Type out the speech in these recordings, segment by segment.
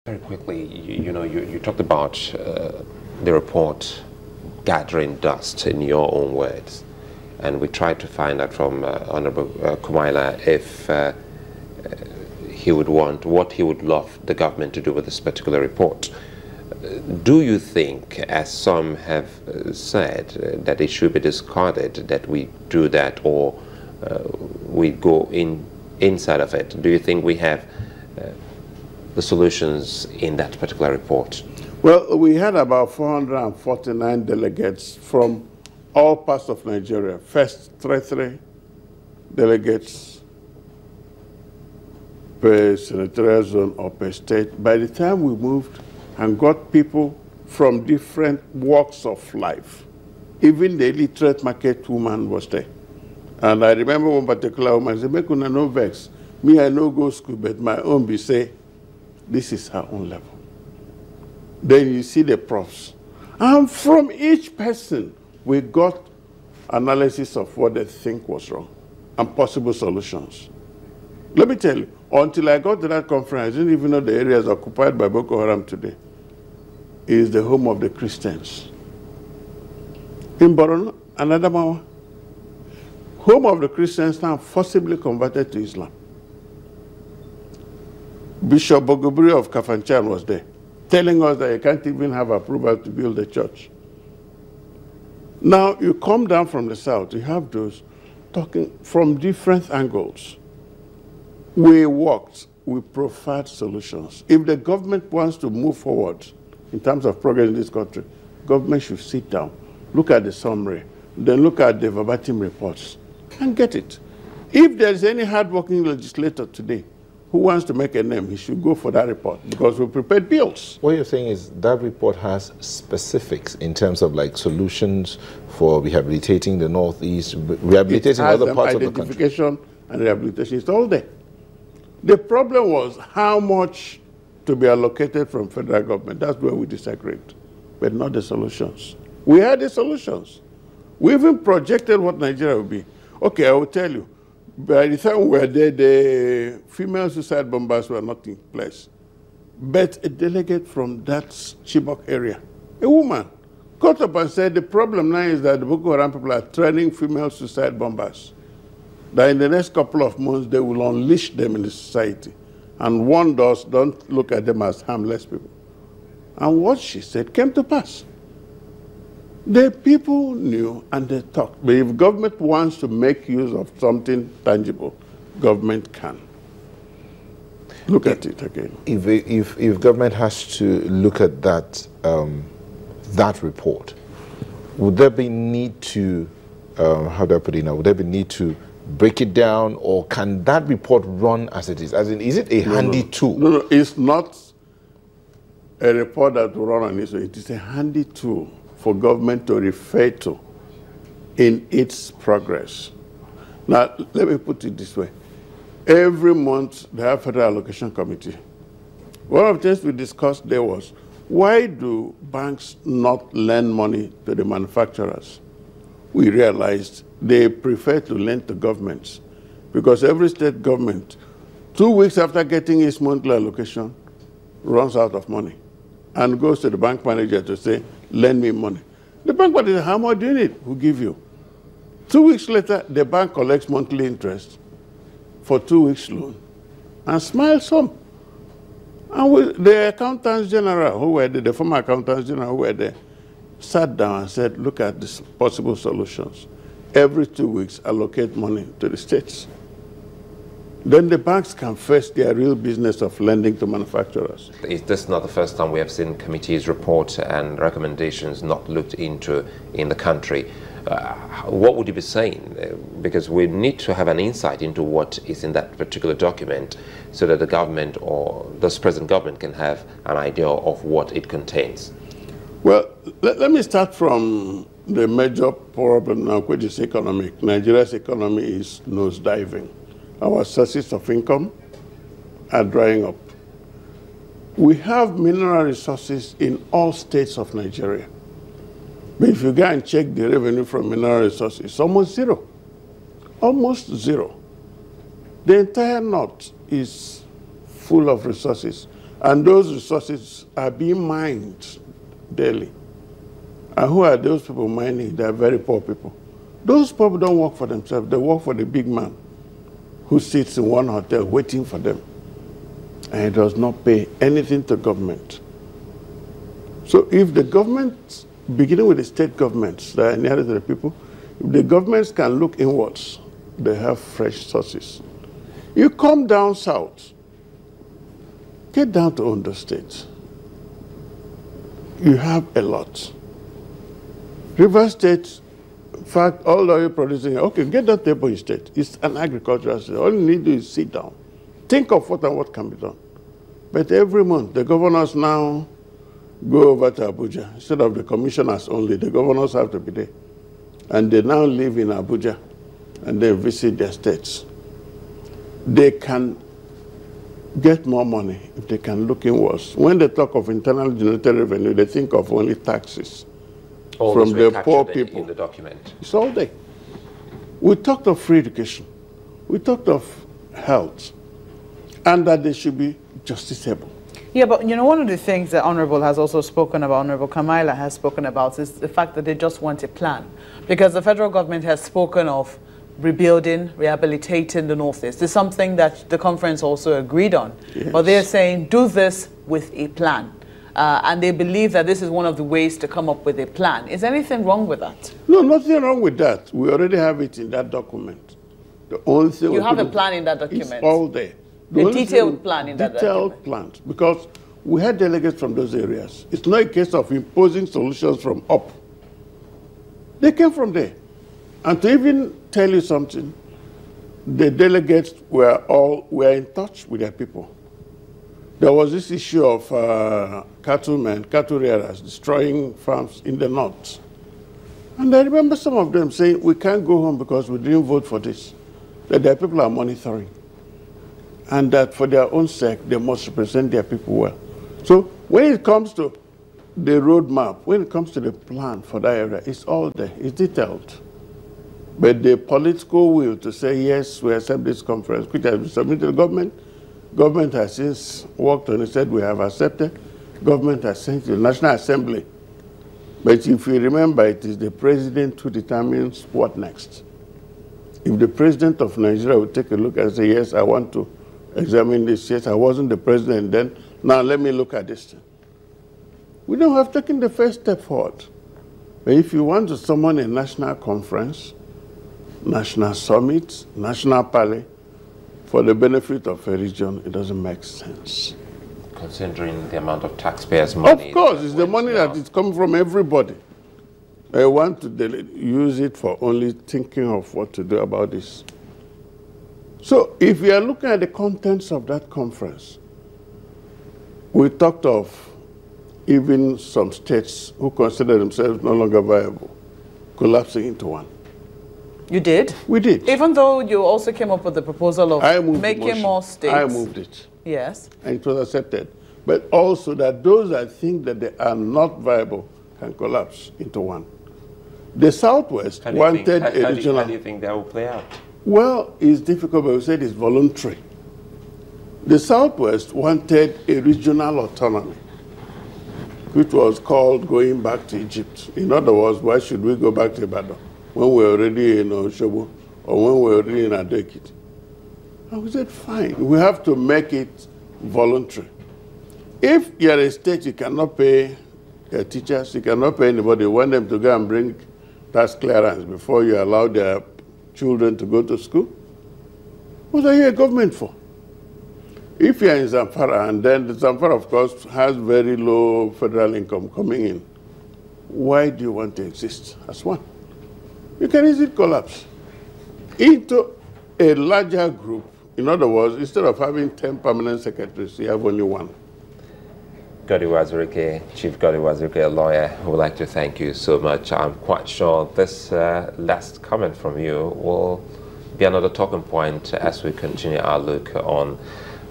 Very quickly, you talked about the report gathering dust in your own words, and we tried to find out from Honorable Kumaila if he would want, what he would love the government to do with this particular report. Do you think, as some have said, that it should be discarded, that we do that, or we go inside of it? Do you think we have the solutions in that particular report? Well, we had about 449 delegates from all parts of Nigeria. First, 33 delegates per senatorial zone or per state. By the time we moved and got people from different walks of life, even the illiterate market woman was there. And I remember one particular woman said, "Make una no vex. Me, I no go school, but my own be say, this is her own level." Then you see the profs. And from each person, we got analysis of what they think was wrong and possible solutions. Let me tell you, until I got to that conference, I didn't even know the areas occupied by Boko Haram today is the home of the Christians. In Borno, another Mawa, home of the Christians now forcibly converted to Islam. Bishop Bogobri of Kafanchan was there, telling us that you can't even have approval to build a church. Now, you come down from the south, you have those talking from different angles. We worked, we proffered solutions. If the government wants to move forward in terms of progress in this country, government should sit down, look at the summary, then look at the verbatim reports, and get it. If there is any hardworking legislator today who wants to make a name, he should go for that report, because we prepared bills. What you're saying is that report has specifics in terms of like solutions for rehabilitating the Northeast, rehabilitating other parts of the country. Identification and rehabilitation, it's all there. The problem was how much to be allocated from federal government. That's where we disagreed, but not the solutions. We had the solutions. We even projected what Nigeria would be. Okay, I will tell you. By the time we were there, the female suicide bombers were not in place. But a delegate from that Chibok area, a woman, got up and said the problem now is that the Boko Haram people are training female suicide bombers. That in the next couple of months, they will unleash them in the society and warned us, don't look at them as harmless people. And what she said came to pass. The people knew and they talked. But if government wants to make use of something tangible, government can. Look at it again. If government has to look at that, that report, would there be need to, how do I put it now, would there be need to break it down, or can that report run as it is? As in, is it a handy tool? No, it's not a report that will run on its own. It is a handy tool for government to refer to in its progress. Now, let me put it this way. Every month, they have Federal Allocation Committee. One of the things we discussed there was, why do banks not lend money to the manufacturers? We realized they prefer to lend to governments, because every state government, 2 weeks after getting its monthly allocation, runs out of money and goes to the bank manager to say, lend me money. The bank manager says, how much do you need? We'll give you. 2 weeks later, the bank collects monthly interest for 2 weeks loan and smiles some. And the accountants general, who were there, the former accountants general who were there, sat down and said, look at these possible solutions. Every 2 weeks, allocate money to the states. Then the banks can face their real business of lending to manufacturers. Is this not the first time we have seen committees' reports and recommendations not looked into in the country? What would you be saying? Because we need to have an insight into what is in that particular document so that the government or this present government can have an idea of what it contains. Well, let me start from the major problem now, which is economic. Nigeria's economy is nosediving. Our sources of income are drying up. We have mineral resources in all states of Nigeria. But if you go and check the revenue from mineral resources, it's almost zero. Almost zero. The entire north is full of resources. And those resources are being mined daily. And who are those people mining? They are very poor people. Those people don't work for themselves. They work for the big man who sits in one hotel waiting for them. And he does not pay anything to government. So if the government, beginning with the state governments that are near to the people, if the governments can look inwards, they have fresh sources. You come down south, get down to Ondo State. You have a lot. River State, in fact, all the oil producing, okay, get that to Ebonyi State. It's an agricultural state. All you need to do is sit down. Think of what and what can be done. But every month, the governors now go over to Abuja. Instead of the commissioners only, the governors have to be there. And they now live in Abuja and they visit their states. They can get more money if they can look inwards. When they talk of internal generated revenue, they think of only taxes from the poor people. In the document. It's all there. We talked of free education. We talked of health. And that they should be justiciable. Yeah, but you know, one of the things that Honorable has also spoken about, Honorable Kamaila has spoken about, is the fact that they just want a plan. Because the federal government has spoken of rebuilding, rehabilitating the Northeast. It's something that the conference also agreed on. Yes. But they're saying, do this with a plan. And they believe that this is one of the ways to come up with a plan. Is anything wrong with that? No, nothing wrong with that. We already have it in that document. The only thing you have a plan in that document? It's all there. A detailed plan in that document? Detailed plans, because we had delegates from those areas. It's not a case of imposing solutions from up. They came from there. And to even tell you something, the delegates were in touch with their people. There was this issue of cattlemen, cattle rearers destroying farms in the north. And I remember some of them saying, we can't go home because we didn't vote for this. That their people are monitoring. And that for their own sake, they must represent their people well. So when it comes to the roadmap, when it comes to the plan for that area, it's all there, it's detailed. But the political will to say, yes, we accept this conference, which has been submitted to the government, government has since worked on it, said we have accepted, government has sent to the National Assembly. But if you remember, it is the president who determines what next. If the president of Nigeria would take a look and say, yes, I want to examine this, yes, I wasn't the president then, now let me look at this thing. We don't have taken the first step forward. But if you want to summon a national conference, national summit, national parley, for the benefit of a region, it doesn't make sense. Considering the amount of taxpayers' money. Of course, it's the money that is coming from everybody. I want to use it for only thinking of what to do about this. So if we are looking at the contents of that conference, we talked of even some states who consider themselves no longer viable, collapsing into one. You did? We did. Even though you also came up with the proposal of making more states. I moved it. Yes. And it was accepted. But also that those that think that they are not viable can collapse into one. The Southwest wanted a regional... How do you think that will play out? Well, it's difficult, but we said it's voluntary. The Southwest wanted a regional autonomy, which was called going back to Egypt. In other words, why should we go back to Ibadan when we're already in Oshobo or when we're already in Adekiti? And we said, fine, we have to make it voluntary. If you're a state, you cannot pay your teachers, you cannot pay anybody, you want them to go and bring tax clearance before you allow their children to go to school, what are you a government for? If you're in Zamfara, and then the Zamfara, of course, has very low federal income coming in, why do you want to exist as one? You can easily collapse into a larger group. In other words, instead of having 10 permanent secretaries, you have only one. Uwazurike, Chief Uwazurike, a lawyer, I would like to thank you so much. I'm quite sure this last comment from you will be another talking point as we continue our look on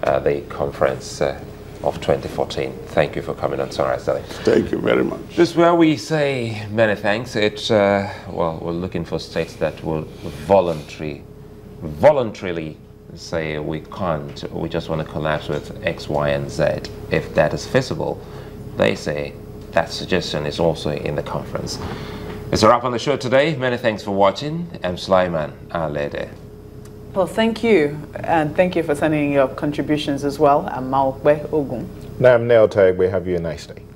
the conference of 2014. Thank you for coming on Sunrise Daily. Thank you very much. This is where we say many thanks. It's, well, we're looking for states that will voluntarily say we can't, we just want to collapse with X, Y, and Z, if that is feasible, they say that suggestion is also in the conference. It's a wrap on the show today. Many thanks for watching. I'm Sulaiman Alede. Well, thank you, and thank you for sending your contributions as well. I'm Maokbe Ogun. Now I'm Neo Taigwe. Have you a nice day.